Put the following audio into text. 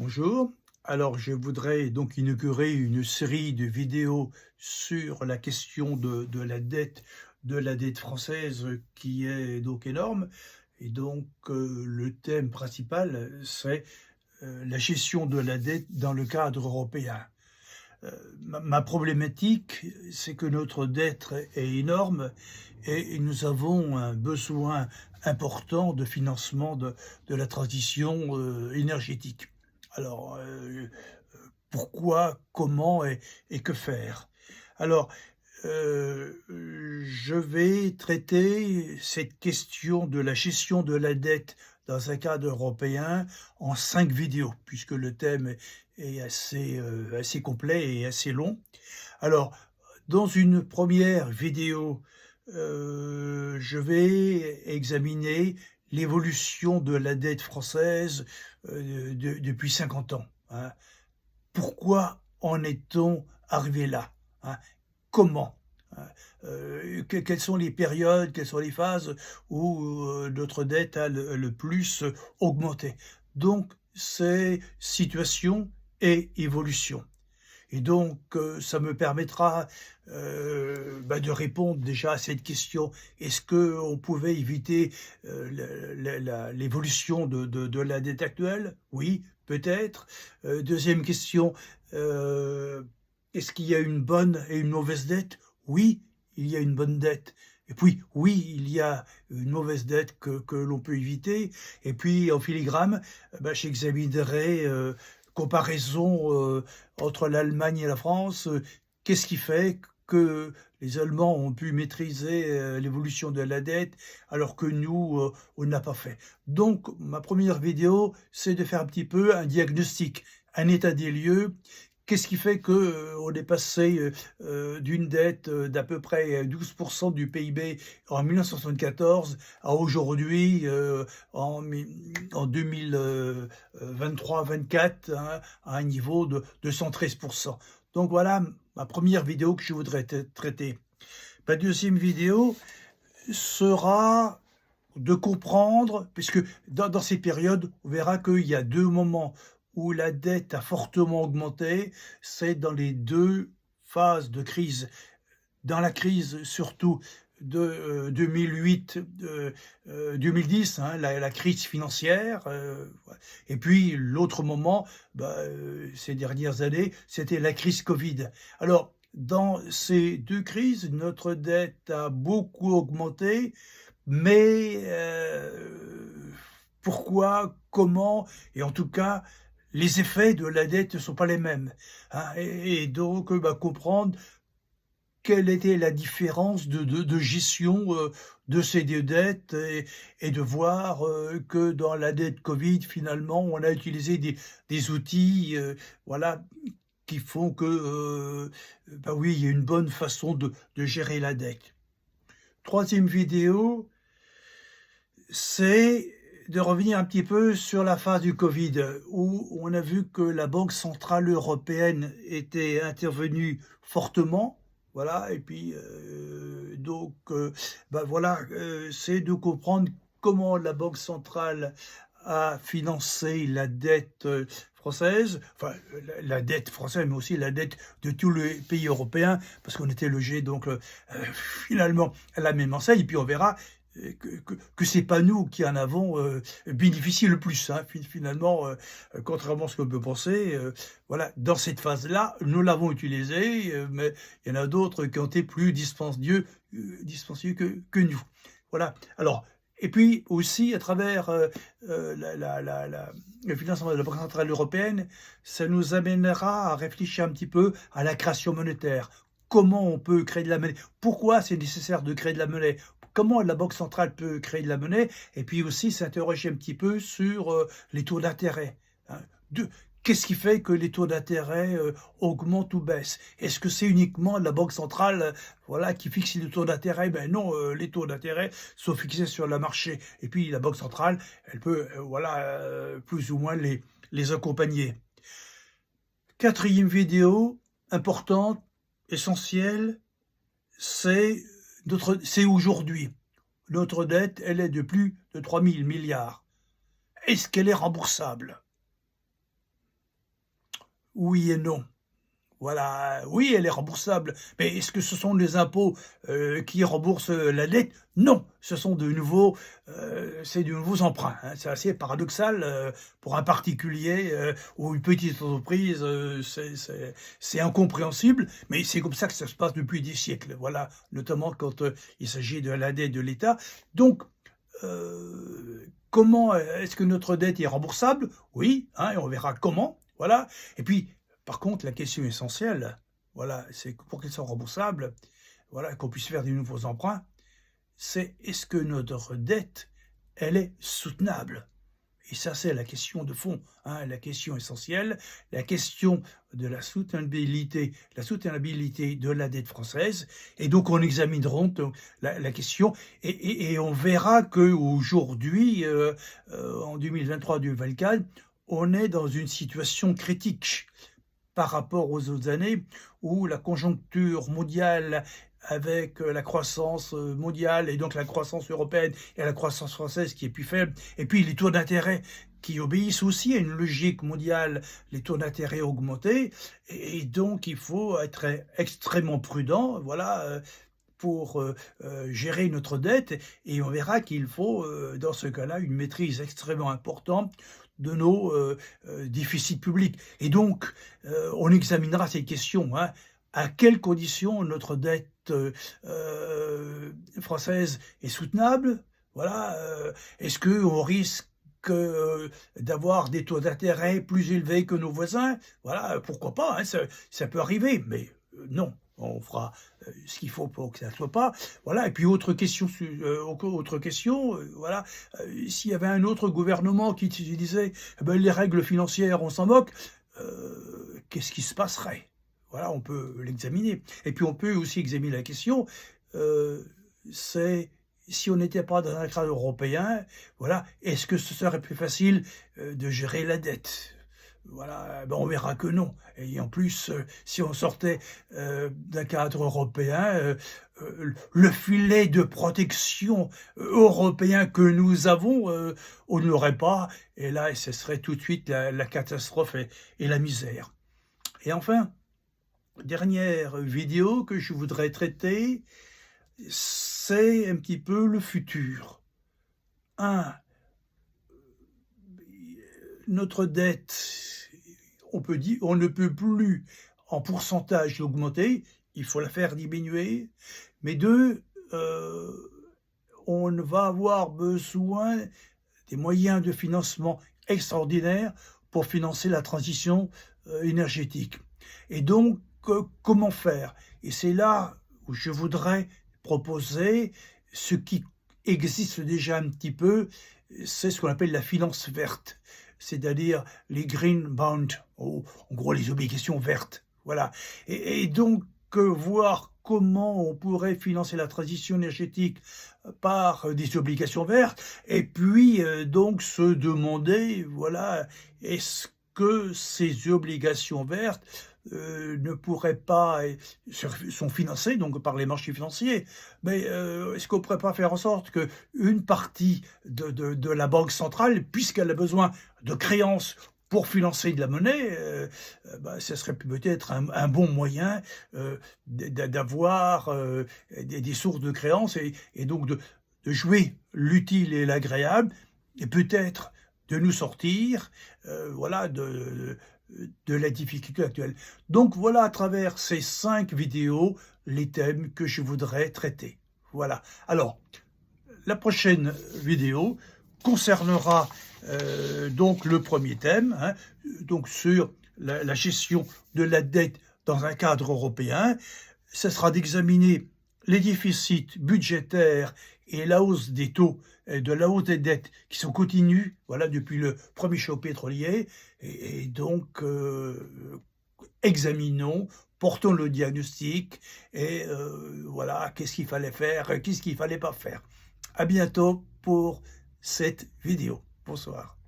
Bonjour. Alors, je voudrais donc inaugurer une série de vidéos sur la question de la dette française qui est donc énorme. Et donc, le thème principal, c'est la gestion de la dette dans le cadre européen. Ma problématique, c'est que notre dette est énorme et nous avons un besoin important de financement de la transition énergétique. Alors, pourquoi, comment et que faire? Alors, je vais traiter cette question de la gestion de la dette dans un cadre européen en 5 vidéos, puisque le thème est assez complet et assez long. Alors, dans une première vidéo, je vais examiner l'évolution de la dette française, depuis 50 ans, hein. Pourquoi en est-on arrivé là, hein? Comment? Hein? Quelles sont les périodes, quelles sont les phases où, notre dette a le plus augmenté? Donc c'est situation et évolution. Et donc, ça me permettra, de répondre déjà à cette question. Est-ce qu'on pouvait éviter, l'évolution de la dette actuelle? Oui, peut-être. 2e question, heu, est-ce qu'il y a une bonne et une mauvaise dette? Oui, il y a une bonne dette. Et puis, oui, il y a une mauvaise dette que l'on peut éviter. Et puis en filigrane, j'examinerai, comparaison, entre l'Allemagne et la France. Qu'est-ce qui fait que les Allemands ont pu maîtriser, l'évolution de la dette alors que nous, on n'a pas fait? Donc ma première vidéo, c'est de faire un petit peu un diagnostic, un état des lieux. Qu'est-ce qui fait que, on est passé, d'une dette, d'à peu près 12 du PIB en 1974 à aujourd'hui, en 2023-24, hein, à un niveau de 113. Donc voilà ma première vidéo que je voudrais traiter. Ma deuxième vidéo sera de comprendre, puisque dans ces périodes, on verra qu'il y a 2 moments où la dette a fortement augmenté, c'est dans les 2 phases de crise. Dans la crise surtout de, 2008, 2010, hein, la crise financière, ouais. Et puis l'autre moment, ces dernières années, c'était la crise Covid. Alors dans ces 2 crises, notre dette a beaucoup augmenté, mais pourquoi? Comment? Et en tout cas, les effets de la dette ne sont pas les mêmes, hein, et donc, comprendre quelle était la différence de gestion, de ces 2 dettes, et de voir, que dans la dette Covid, finalement, on a utilisé des outils, voilà, qui font que, oui, il y a une bonne façon de gérer la dette. 3e vidéo, c'est de revenir un petit peu sur la phase du Covid, où on a vu que la Banque centrale européenne était intervenue fortement, voilà. Et puis, c'est de comprendre comment la Banque centrale a financé la dette, française, enfin, la dette française, mais aussi la dette de tous les pays européens, parce qu'on était logés donc, finalement à la même enseigne. Et puis on verra que c'est pas nous qui en avons, bénéficié le plus, hein, finalement, contrairement à ce qu'on peut penser, voilà, dans cette phase-là, nous l'avons utilisé, mais il y en a d'autres qui ont été plus dispendieux que nous. Voilà. Alors, et puis aussi à travers, le financement de la Banque centrale européenne, ça nous amènera à réfléchir un petit peu à la création monétaire. Comment on peut créer de la monnaie? Pourquoi c'est nécessaire de créer de la monnaie? Comment la Banque centrale peut créer de la monnaie? Et puis aussi s'interroger un petit peu sur, les taux d'intérêt, hein. De Qu'est-ce qui fait que les taux d'intérêt, augmentent ou baissent? Est-ce que c'est uniquement la Banque centrale, voilà, qui fixe les taux d'intérêt? Ben non, les taux d'intérêt sont fixés sur le marché, et puis la Banque centrale, elle peut, plus ou moins les accompagner. 4e vidéo importante, essentielle, c'est aujourd'hui. Notre dette, elle est de plus de 3 000 milliards. Est-ce qu'elle est remboursable? oui et non. Voilà, oui, elle est remboursable, mais est-ce que ce sont les impôts, qui remboursent, la dette? Non, ce sont c'est de nouveaux emprunts, hein. C'est assez paradoxal, pour un particulier, ou une petite entreprise, c'est incompréhensible, mais c'est comme ça que ça se passe depuis des siècles, voilà, notamment quand, il s'agit de la dette de l'État. Donc, comment, est-ce que notre dette est remboursable? Oui, hein, et on verra comment, voilà. Et puis, par contre, la question essentielle, voilà, c'est que pour qu'elle soit remboursable, voilà, qu'on puisse faire des nouveaux emprunts, c'est est-ce que notre dette, elle est soutenable? Et ça, c'est la question de fond, hein, la question essentielle, la question de la soutenabilité de la dette française. Et donc, on examinerons donc la question et on verra qu'aujourd'hui, en 2023-2024, on est dans une situation critique par rapport aux autres années où la conjoncture mondiale avec la croissance mondiale et donc la croissance européenne et la croissance française qui est plus faible, et puis les taux d'intérêt qui obéissent aussi à une logique mondiale, les taux d'intérêt augmentés, et donc il faut être extrêmement prudent, voilà, pour gérer notre dette, et on verra qu'il faut, dans ce cas-là, une maîtrise extrêmement importante de nos déficits publics. Et donc, on examinera ces questions, hein. À quelles conditions notre dette française est soutenable? Voilà, est-ce qu'on risque d'avoir des taux d'intérêt plus élevés que nos voisins? Voilà, pourquoi pas, hein, ça peut arriver, mais non, on fera ce qu'il faut pour que ça ne soit pas. Voilà, et puis autre question, voilà, s'il y avait un autre gouvernement qui disait: «Eh ben, les règles financières, on s'en moque», qu'est-ce qui se passerait? Voilà, on peut l'examiner. Et puis on peut aussi examiner la question, c'est si on n'était pas dans un cadre européen, voilà, est-ce que ce serait plus facile, de gérer la dette? Voilà, ben, on verra que non, et en plus, si on sortait, d'un cadre européen, le filet de protection européen que nous avons, on ne l'aurait pas, et là, ce serait tout de suite la catastrophe et la misère. Et enfin, dernière vidéo que je voudrais traiter, c'est un petit peu le futur. 1, notre dette, on ne peut plus en pourcentage l'augmenter, il faut la faire diminuer. Mais 2, on va avoir besoin des moyens de financement extraordinaires pour financer la transition énergétique. Et donc, comment faire? Et c'est là où je voudrais proposer ce qui existe déjà un petit peu, c'est ce qu'on appelle la finance verte, c'est-à-dire les green bonds, en gros les obligations vertes. Voilà. Et donc, voir comment on pourrait financer la transition énergétique par des obligations vertes, et puis donc se demander, voilà, est-ce que ces obligations vertes ne pourraient pas, sont financées donc par les marchés financiers, mais est-ce qu'on ne pourrait pas faire en sorte qu'une partie de la banque centrale, puisqu'elle a besoin de créances pour financer de la monnaie, bah, ce serait peut-être un bon moyen d'avoir des sources de créances, et donc de jouer l'utile et l'agréable, et peut-être de nous sortir, voilà, de la difficulté actuelle. Donc voilà, à travers ces 5 vidéos, les thèmes que je voudrais traiter. Voilà. Alors, la prochaine vidéo concernera donc le premier thème, hein, donc sur la gestion de la dette dans un cadre européen. Ce sera d'examiner les déficits budgétaires et la hausse des taux, de la hausse des dettes qui sont continues, voilà, depuis le premier choc pétrolier, et donc examinons, portons le diagnostic, et voilà, qu'est-ce qu'il fallait faire, qu'est-ce qu'il fallait pas faire. À bientôt pour cette vidéo. Bonsoir.